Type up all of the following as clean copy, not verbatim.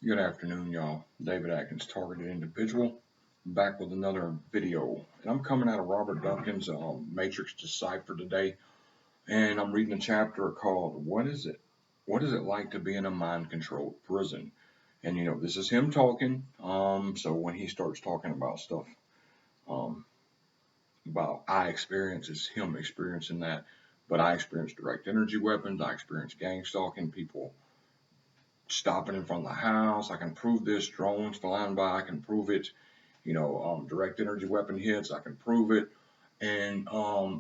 Good afternoon, y'all. David Atkins, Targeted Individual, back with another video. And I'm coming out of Robert Duncan's Matrix Deciphered today, and I'm reading a chapter called What is it like to be in a mind-controlled prison?" And this is him talking. So when he starts talking about stuff, um, about I experience, it's him experiencing that. But I experience direct energy weapons. I experience gang stalking, people stopping in front of the house. I can prove this. Drones flying by. I can prove it. Direct energy weapon hits. I can prove it. And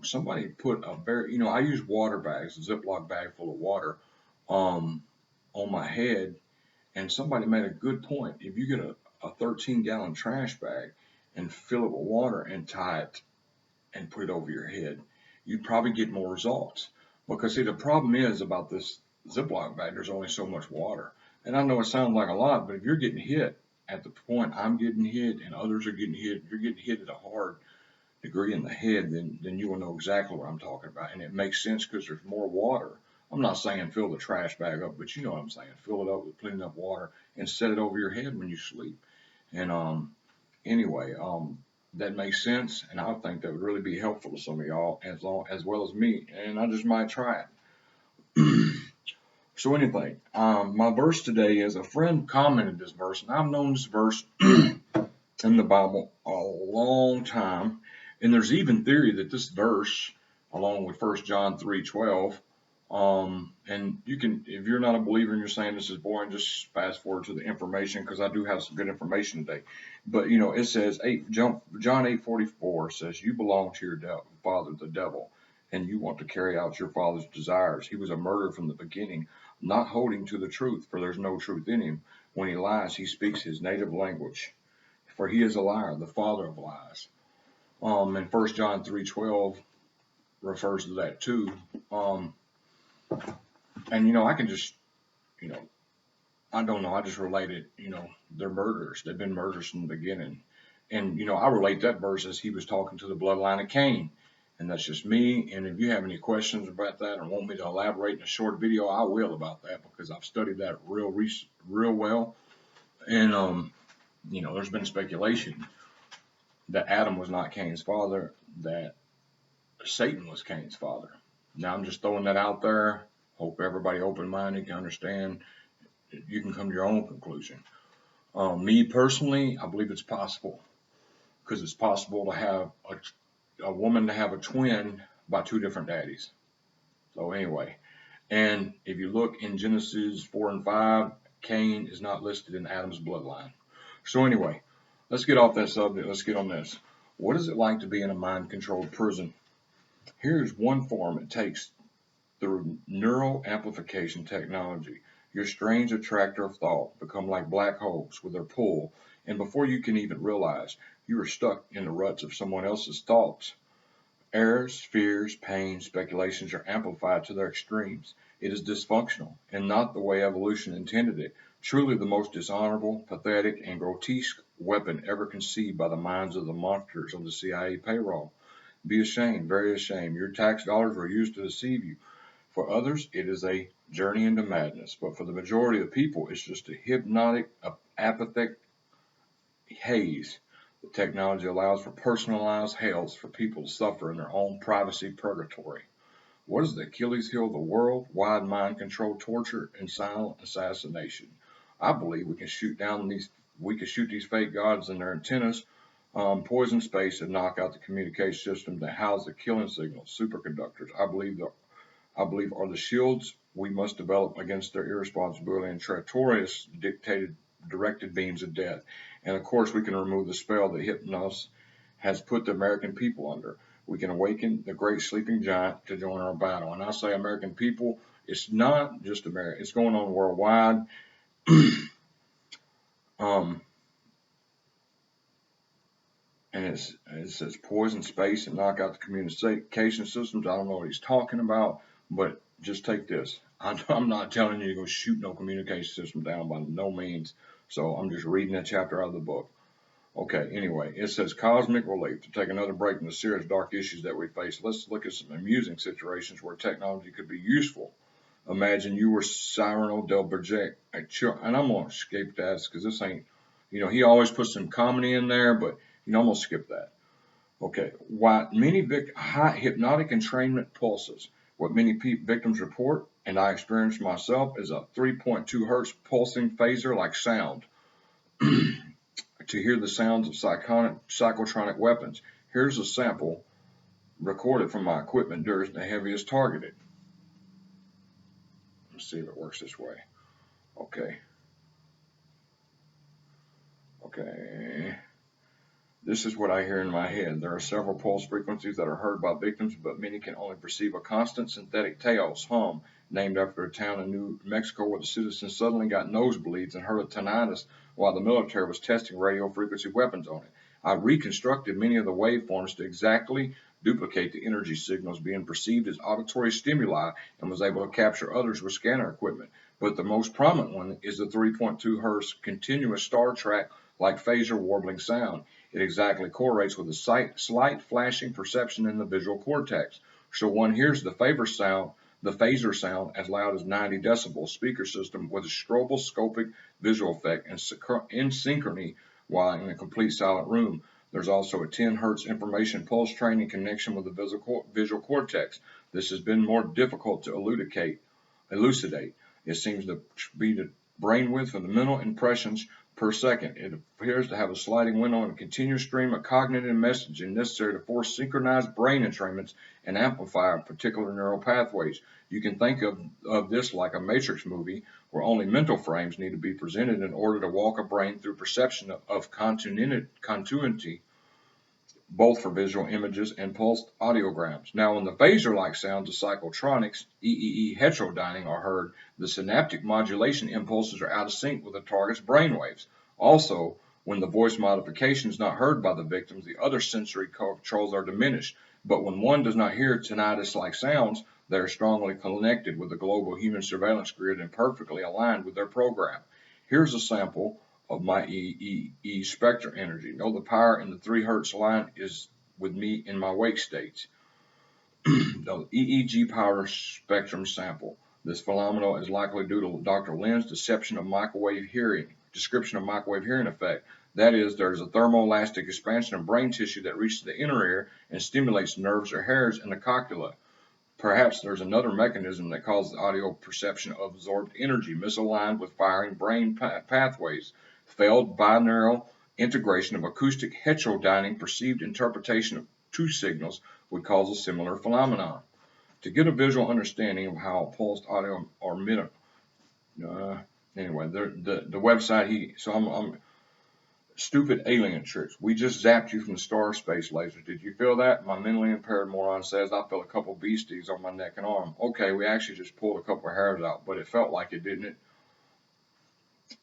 somebody put a very, I use water bags, a Ziploc bag full of water, um, on my head. And somebody made a good point. If you get a 13-gallon trash bag and fill it with water and tie it and put it over your head, you'd probably get more results. Because see, the problem is about this Ziploc bag, there's only so much water. And I know it sounds like a lot, but if you're getting hit at the point I'm getting hit and others are getting hit, you're getting hit at a hard degree in the head, then you will know exactly what I'm talking about. And it makes sense because there's more water. I'm not saying fill the trash bag up, but you know what I'm saying. Fill it up with plenty enough water and set it over your head when you sleep. And anyway, that makes sense, and I think that would really be helpful to some of y'all as well as me. And I just might try it. So anyway, my verse today is a friend commented this verse, and I've known this verse in the Bible a long time. And there's even theory that this verse, along with 1 John 3:12, and you can, if you're not a believer and you're saying this is boring, just fast forward to the information because I do have some good information today. But it says John 8:44 says, "You belong to your father, the devil, and you want to carry out your father's desires. He was a murderer from the beginning, not holding to the truth, for there's no truth in him. When he lies, he speaks his native language, for he is a liar, the father of lies." And 1 John 3:12 refers to that too. And I can just, I don't know, I just relate it, they're murderers. They've been murderers from the beginning. And I relate that verse as he was talking to the bloodline of Cain. And that's just me. And if you have any questions about that or want me to elaborate in a short video, I will about that because I've studied that real well. And there's been speculation that Adam was not Cain's father, that Satan was Cain's father. Now I'm just throwing that out there. Hope everybody open-minded can understand. You can come to your own conclusion. Me personally, I believe it's possible because it's possible to have a woman to have a twin by two different daddies. So anyway, and if you look in Genesis 4 and 5, Cain is not listed in Adam's bloodline. So anyway, let's get off that subject. Let's get on this. What is it like to be in a mind-controlled prison? Here's one form it takes through neural amplification technology. Your strange attractor of thought become like black holes with their pull, and before you can even realize, you are stuck in the ruts of someone else's thoughts. Errors, fears, pain, speculations are amplified to their extremes. It is dysfunctional and not the way evolution intended it. Truly the most dishonorable, pathetic, and grotesque weapon ever conceived by the minds of the monsters on the CIA payroll. Be ashamed, very ashamed. Your tax dollars were used to deceive you. For others, it is a journey into madness, but for the majority of people, it's just a hypnotic, apathetic haze. The technology allows for personalized hells for people to suffer in their own privacy purgatory. What is the Achilles heel of the world? Wide mind control, torture, and silent assassination. I believe we can shoot these fake gods and their antennas, poison space, and knock out the communication system that house the killing signals, superconductors. I believe are the shields we must develop against their irresponsibility and traitorous directed beams of death. And of course, we can remove the spell that Hypnos has put the American people under. We can awaken the great sleeping giant to join our battle. And I say American people, it's not just America, it's going on worldwide. And it says poison space and knock out the communication systems. I don't know what he's talking about, but just take this. I'm not telling you to go shoot no communication system down by no means. So I'm just reading that chapter out of the book. Okay, anyway, it says cosmic relief. To take another break from the serious dark issues that we face, let's look at some amusing situations where technology could be useful. Imagine you were Cyrano del Bergerac, and I'm gonna skip that because this ain't, he always puts some comedy in there, but I'm gonna skip that. Okay, why many high hypnotic entrainment pulses. What many victims report, and I experienced myself, is a 3.2 hertz pulsing phaser-like sound. To hear the sounds of psychotronic weapons. Here's a sample recorded from my equipment during the heaviest targeted. Let's see if it works this way. Okay. Okay. This is what I hear in my head. There are several pulse frequencies that are heard by victims, but many can only perceive a constant synthetic tails hum, named after a town in New Mexico where the citizens suddenly got nosebleeds and heard a tinnitus while the military was testing radio frequency weapons on it. I reconstructed many of the waveforms to exactly duplicate the energy signals being perceived as auditory stimuli and was able to capture others with scanner equipment. But the most prominent one is the 3.2 Hz continuous Star Trek like phaser warbling sound. It exactly correlates with the slight flashing perception in the visual cortex. So one hears the phaser sound as loud as 90 decibels speaker system with a stroboscopic visual effect and in synchrony while in a complete silent room. There's also a 10 hertz information pulse train in connection with the visual cortex. This has been more difficult to elucidate. It seems to be the brainwidth of the mental impressions per second. It appears to have a sliding window and a continuous stream of cognitive messaging necessary to force synchronized brain entrainments and amplify particular neural pathways. You can think of this like a Matrix movie where only mental frames need to be presented in order to walk a brain through perception of continuity, both for visual images and pulsed audiograms. Now, when the phaser-like sounds of psychotronics, heterodyning, are heard, the synaptic modulation impulses are out of sync with the target's brainwaves. Also, when the voice modification is not heard by the victims, the other sensory controls are diminished. But when one does not hear tinnitus-like sounds, they are strongly connected with the global human surveillance grid and perfectly aligned with their program. Here's a sample of my EEE spectrum energy. Know the power in the 3 hertz line is with me in my wake states. The EEG power spectrum sample. This phenomenon is likely due to Dr. Lynn's description of microwave hearing effect. That is, there is a thermoelastic expansion of brain tissue that reaches the inner ear and stimulates nerves or hairs in the cochlea. Perhaps there's another mechanism that causes audio perception of absorbed energy misaligned with firing brain pathways. Failed binaural integration of acoustic heterodyning perceived interpretation of two signals would cause a similar phenomenon. To get a visual understanding of how pulsed audio or anyway, the website I'm stupid alien tricks. We just zapped you from the star space lasers. Did you feel that? My mentally impaired moron says I felt a couple beasties on my neck and arm. Okay, we actually just pulled a couple of hairs out, but it felt like it, didn't it?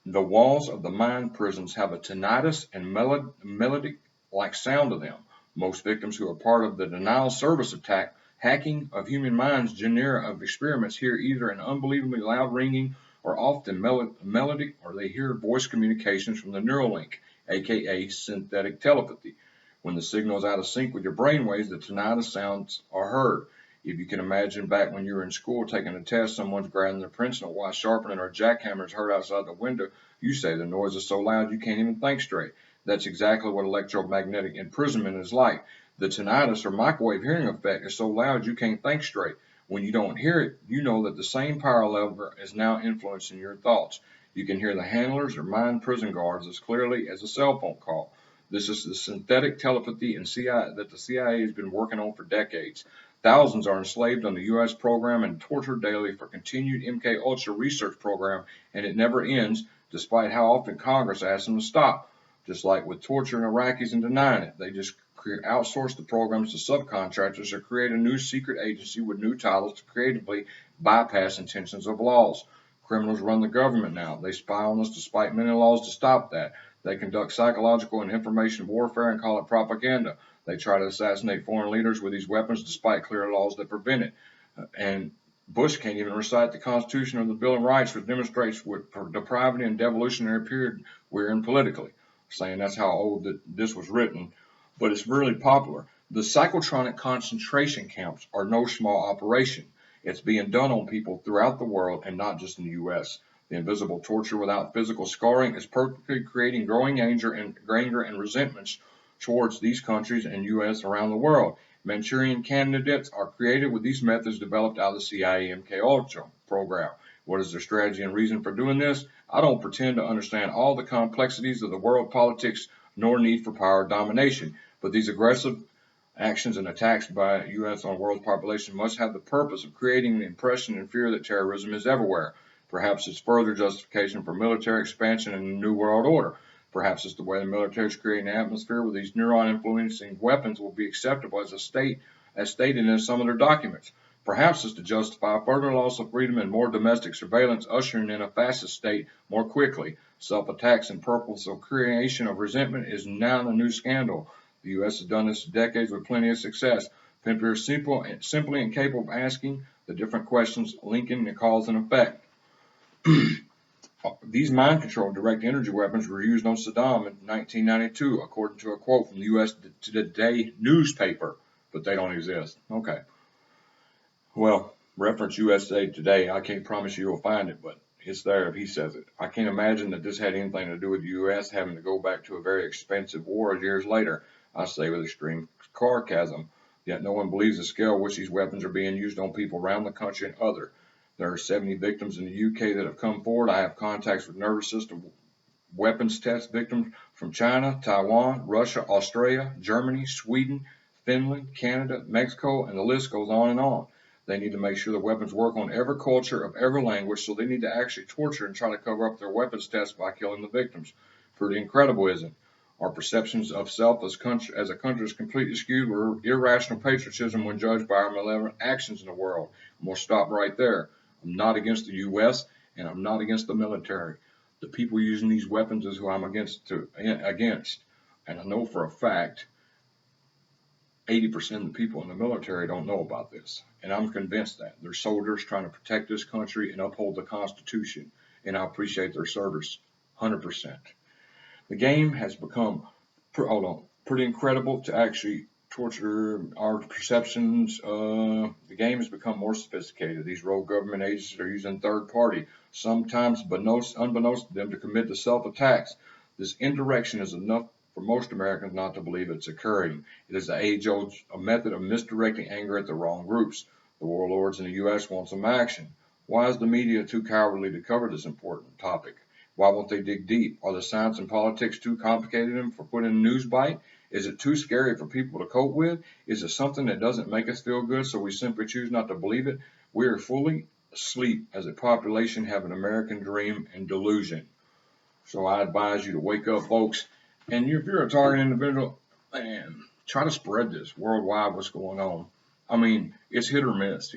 The walls of the mind prisons have a tinnitus and melodic-like sound to them. Most victims who are part of the denial service attack hacking of human minds genre of experiments hear either an unbelievably loud ringing or often melodic, or they hear voice communications from the neural link, aka synthetic telepathy. When the signal is out of sync with your brainwaves, the tinnitus sounds are heard. If you can imagine back when you were in school taking a test, someone's grabbing their pencil while sharpening or jackhammer is heard outside the window, you say the noise is so loud you can't even think straight. That's exactly what electromagnetic imprisonment is like. The tinnitus or microwave hearing effect is so loud you can't think straight. When you don't hear it, you know that the same power lever is now influencing your thoughts. You can hear the handlers or mind prison guards as clearly as a cell phone call. This is the synthetic telepathy that the CIA has been working on for decades. Thousands are enslaved on the U.S. program and tortured daily for continued MKUltra research program, and it never ends, despite how often Congress asks them to stop. Just like with torturing Iraqis and denying it, they just outsource the programs to subcontractors or create a new secret agency with new titles to creatively bypass intentions of laws. Criminals run the government now. They spy on us despite many laws to stop that. They conduct psychological and information warfare and call it propaganda. They try to assassinate foreign leaders with these weapons despite clear laws that prevent it. And Bush can't even recite the Constitution or the Bill of Rights, which demonstrates what depravity and devolutionary period we're in politically. Saying that's how old this was written, but it's really popular. The psychotronic concentration camps are no small operation. It's being done on people throughout the world and not just in the U.S. The invisible torture without physical scarring is perfectly creating growing anger and resentments towards these countries and U.S. around the world. Manchurian candidates are created with these methods developed out of the CIA MK Ultra program. What is their strategy and reason for doing this? I don't pretend to understand all the complexities of the world politics nor need for power domination, but these aggressive actions and attacks by U.S. on world population must have the purpose of creating the impression and fear that terrorism is everywhere. Perhaps it's further justification for military expansion and a new world order. Perhaps it's the way the military is creating an atmosphere where these neuron-influencing weapons will be acceptable as stated in some of their documents. Perhaps it's to justify further loss of freedom and more domestic surveillance, ushering in a fascist state more quickly. Self-attacks and purposeful creation of resentment is now a new scandal. The U.S. has done this for decades with plenty of success. People are simply incapable of asking the different questions linking the cause and effect. These mind-controlled direct energy weapons were used on Saddam in 1992, according to a quote from the U.S. Today newspaper, but they don't exist. Okay. Well, reference USA Today. I can't promise you'll find it, but it's there if he says it. I can't imagine that this had anything to do with the U.S. having to go back to a very expensive war years later. I say with extreme sarcasm. Yet no one believes the scale at which these weapons are being used on people around the country and other. There are 70 victims in the UK that have come forward. I have contacts with nervous system weapons test victims from China, Taiwan, Russia, Australia, Germany, Sweden, Finland, Canada, Mexico, and the list goes on and on. They need to make sure the weapons work on every culture of every language, so they need to actually torture and try to cover up their weapons tests by killing the victims. Pretty incredible, isn't it? Our perceptions of self as a country is completely skewed. We're irrational patriotism when judged by our malevolent actions in the world. And we'll stop right there. I'm not against the U.S. and I'm not against the military. The people using these weapons is who I'm against. And I know for a fact 80% of the people in the military don't know about this. And I'm convinced that. They're soldiers trying to protect this country and uphold the Constitution. And I appreciate their service 100%. The game has become pretty incredible to actually torture our perceptions. The game has become more sophisticated. These rogue government agencies are using third party, sometimes unbeknownst to them, to commit the self-attacks. This indirection is enough for most Americans not to believe it's occurring. It is the age-old method of misdirecting anger at the wrong groups. The warlords in the U.S. want some action. Why is the media too cowardly to cover this important topic? Why won't they dig deep? Are the science and politics too complicated for putting in a news bite? Is it too scary for people to cope with? Is it something that doesn't make us feel good, so we simply choose not to believe it? We are fully asleep as a population, have an American dream and delusion. So I advise you to wake up, folks. And if you're a target individual, man, try to spread this worldwide, what's going on. I mean, it's hit or miss,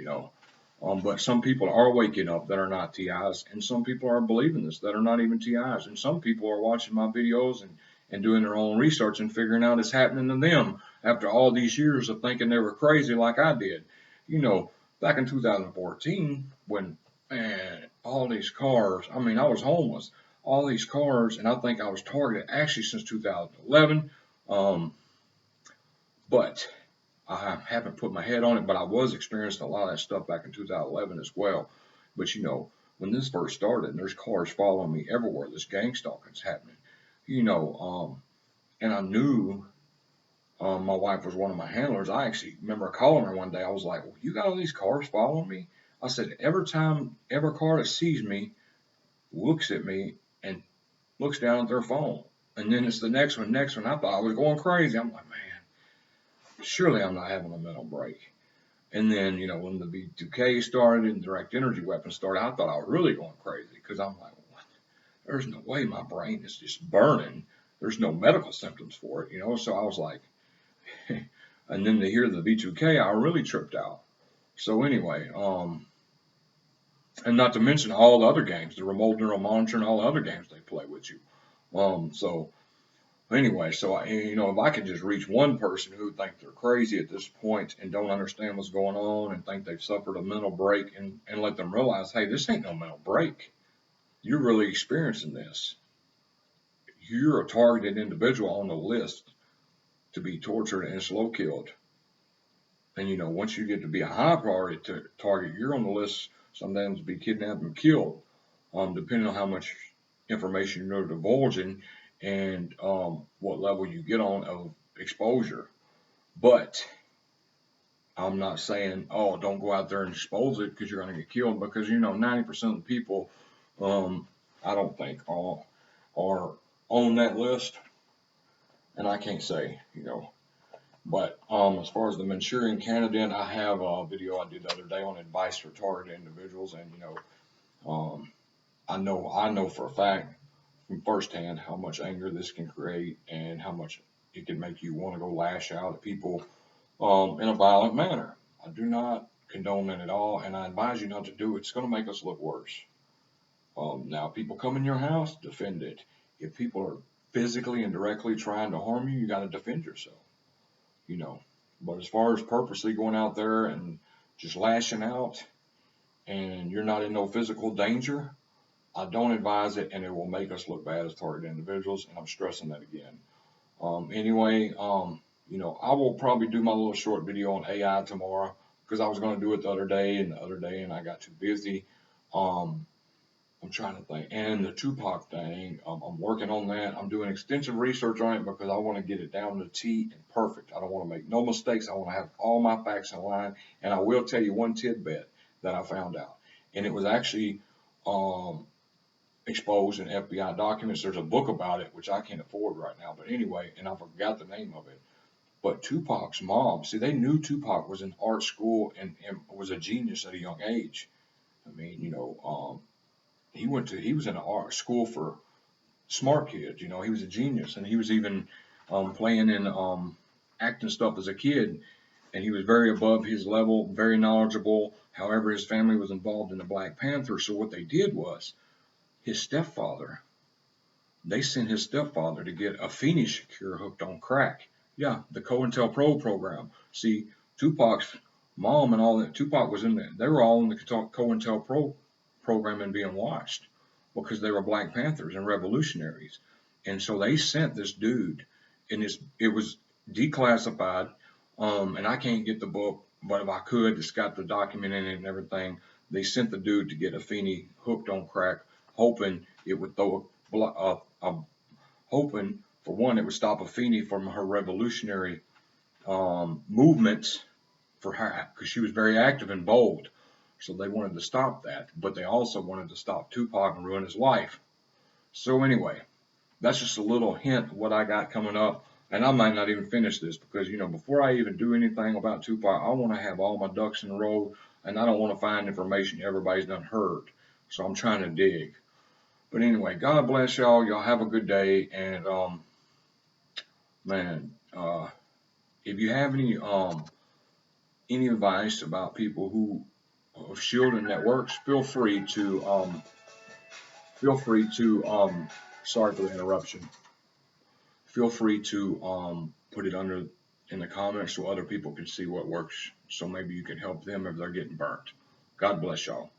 but some people are waking up that are not TIs, and some people are believing this that are not even TIs, and some people are watching my videos and doing their own research and figuring out it's happening to them after all these years of thinking they were crazy like I did. Back in 2014, when, man, all these cars, I mean, I was homeless, all these cars, and I think I was targeted actually since 2011, but I haven't put my head on it, but I was experiencing a lot of that stuff back in 2011 as well. But when this first started, and there's cars following me everywhere, this gang stalking's happening, and I knew my wife was one of my handlers. I actually remember calling her one day. I was like, well, you got all these cars following me? I said, every car that sees me looks at me and looks down at their phone. And then it's the next one. I thought I was going crazy. I'm like, man, surely I'm not having a mental break. And then, when the B2K started and direct energy weapons started, I thought I was really going crazy because I'm like, what? There's no way my brain is just burning. There's no medical symptoms for it, So I was like, and then to hear the B2K, I really tripped out. So anyway, and not to mention all the other games, the remote neural monitoring, all the other games they play with you. So if I could just reach one person who thinks they're crazy at this point and don't understand what's going on and think they've suffered a mental break and let them realize, hey, this ain't no mental break. You're really experiencing this. You're a targeted individual on the list to be tortured and slow killed. And once you get to be a high priority target, you're on the list sometimes to be kidnapped and killed, depending on how much information you're divulging and what level you get on of exposure. But I'm not saying, oh, don't go out there and expose it because you're going to get killed, because 90% of the people, I don't think are on that list, and I can't say, But as far as the Manchurian candidate, I have a video I did the other day on advice for targeted individuals, and I know for a fact from firsthand how much anger this can create and how much it can make you want to go lash out at people in a violent manner. I do not condone that at all, and I advise you not to do it. It's going to make us look worse. Now, if people come in your house, defend it. If people are physically and directly trying to harm you, you got to defend yourself. But as far as purposely going out there and just lashing out and you're not in no physical danger, I don't advise it, and it will make us look bad as targeted individuals, and I'm stressing that again. Anyway, I will probably do my little short video on AI tomorrow, because I was going to do it the other day, and I got too busy. I'm trying to think. And the Tupac thing, I'm working on that. I'm doing extensive research on it because I want to get it down to the T and perfect. I don't want to make no mistakes. I want to have all my facts in line. And I will tell you one tidbit that I found out. And it was actually exposed in FBI documents. There's a book about it, which I can't afford right now. But anyway, and I forgot the name of it. But Tupac's mom, see, they knew Tupac was in art school and was a genius at a young age. I mean, he was in an art school for smart kids. He was a genius, and he was even playing in acting stuff as a kid, and he was very above his level, very knowledgeable. However, his family was involved in the Black Panther, so what they did was they sent his stepfather to get a Phoenix cure hooked on crack. Yeah, the COINTELPRO program. See, Tupac's mom and all that, Tupac was in there. They were all in the COINTELPRO program and being watched because they were Black Panthers and revolutionaries. And so they sent this dude, and it was declassified, and I can't get the book, but if I could, it's got the document in it and everything. They sent the dude to get Afeni hooked on crack, hoping it would hoping for one, it would stop Afeni from her revolutionary movements for her, because she was very active and bold. So they wanted to stop that, but they also wanted to stop Tupac and ruin his life. So anyway, that's just a little hint of what I got coming up. And I might not even finish this because, before I even do anything about Tupac, I want to have all my ducks in a row, and I don't want to find information everybody's done heard. So I'm trying to dig. But anyway, God bless y'all. Y'all have a good day. And, if you have any advice about people who shielding networks, feel free to sorry for the interruption. Feel free to put it under in the comments so other people can see what works, so maybe you can help them if they're getting burnt. God bless y'all.